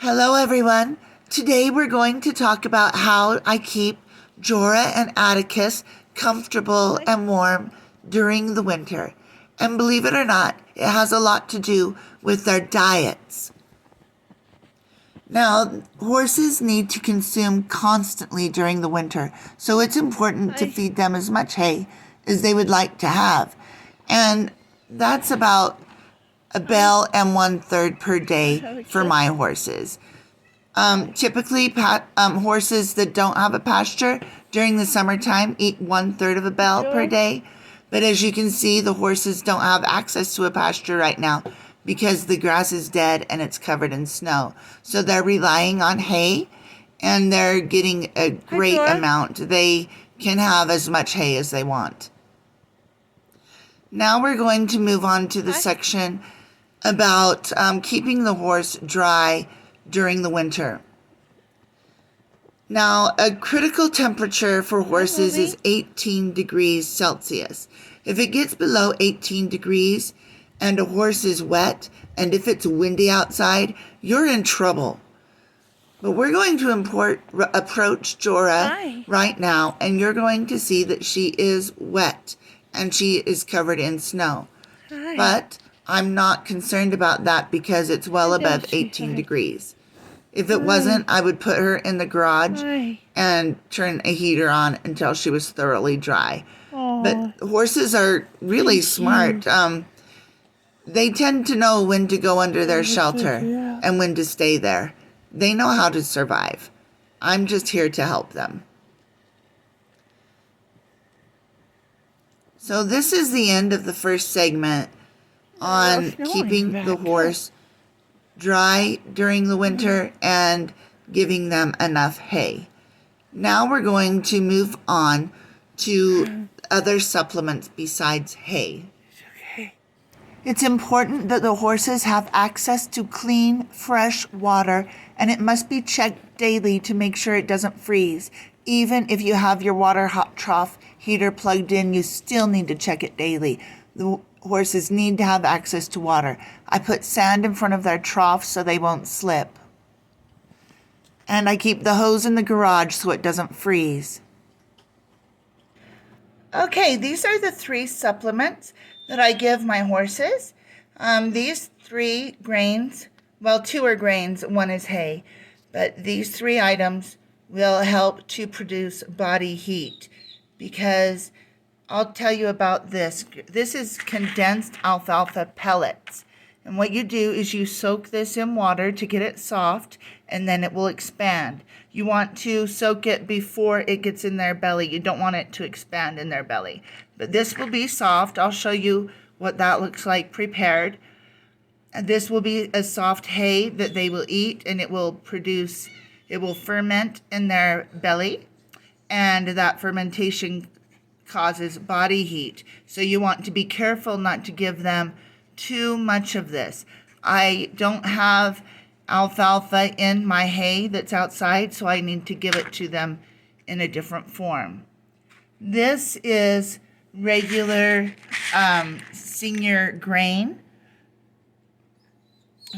Hello everyone. Today we're going to talk about how I keep Jorah and Atticus comfortable and warm during the winter. And believe it or not, it has a lot to do with their diets. Now, horses need to consume constantly during the winter, so it's important to feed them as much hay as they would like to have. And that's about a bale and 1/3 per day for my horses. Typically, horses that don't have a pasture during the summertime eat 1/3 of a bale per day. But as you can see, the horses don't have access to a pasture right now because the grass is dead and it's covered in snow. So they're relying on hay, and they're getting a great amount. They can have as much hay as they want. Now we're going to move on to the section about keeping the horse dry during the winter. Now, a critical temperature for horses is 18 degrees Celsius. If it gets below 18 degrees and a horse is wet, and if it's windy outside, you're in trouble. But we're going to approach Jorah right now, and you're going to see that she is wet and she is covered in snow. But I'm not concerned about that because it's well above 18 degrees. If it wasn't, I would put her in the garage and turn a heater on until she was thoroughly dry. But horses are really smart. They tend to know when to go under their shelter and when to stay there. They know how to survive. I'm just here to help them. So this is the end of the first segment on keeping the horse dry during the winter and giving them enough hay. Now we're going to move on to other supplements besides hay. It's important that the horses have access to clean, fresh water, and it must be checked daily to make sure it doesn't freeze. Even if you have your water hot trough heater plugged in, you still need to check it daily. The horses need to have access to water. I put sand in front of their trough so they won't slip. And I keep the hose in the garage so it doesn't freeze. Okay, these are the 3 supplements that I give my horses. These 3 grains, well, 2 are grains, 1 is hay, but these 3 items will help to produce body heat, because I'll tell you about this. This is condensed alfalfa pellets. And what you do is you soak this in water to get it soft, and then it will expand. You want to soak it before it gets in their belly. You don't want it to expand in their belly. But this will be soft. I'll show you what that looks like prepared. And this will be a soft hay that they will eat, and it will ferment in their belly. And that fermentation causes body heat. So you want to be careful not to give them too much of this. I don't have alfalfa in my hay that's outside, so I need to give it to them in a different form. This is regular senior grain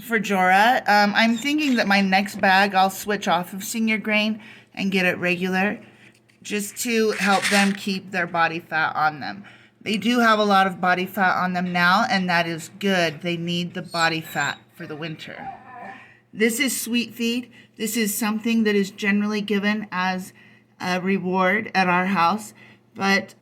for Jorah. I'm thinking that my next bag I'll switch off of senior grain and get it regular, just to help them keep their body fat on them. They do have a lot of body fat on them now, and that is good. They need the body fat for the winter. This is sweet feed. This is something that is generally given as a reward at our house, but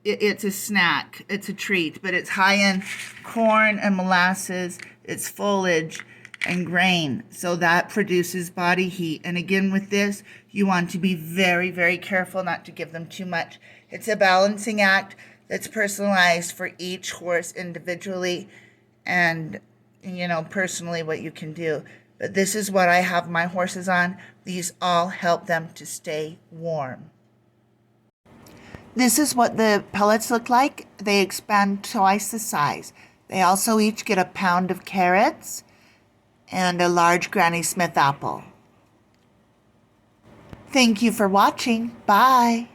it's a snack. It's a treat, but it's high in corn and molasses. It's foliage and grain, so that produces body heat. And again, with this, you want to be very, very careful not to give them too much. It's a balancing act that's personalized for each horse individually, and personally what you can do. But this is what I have my horses on. These all help them to stay warm. This is what the pellets look like. They expand twice the size. They also each get a pound of carrots and a large Granny Smith apple. Thank you for watching. Bye.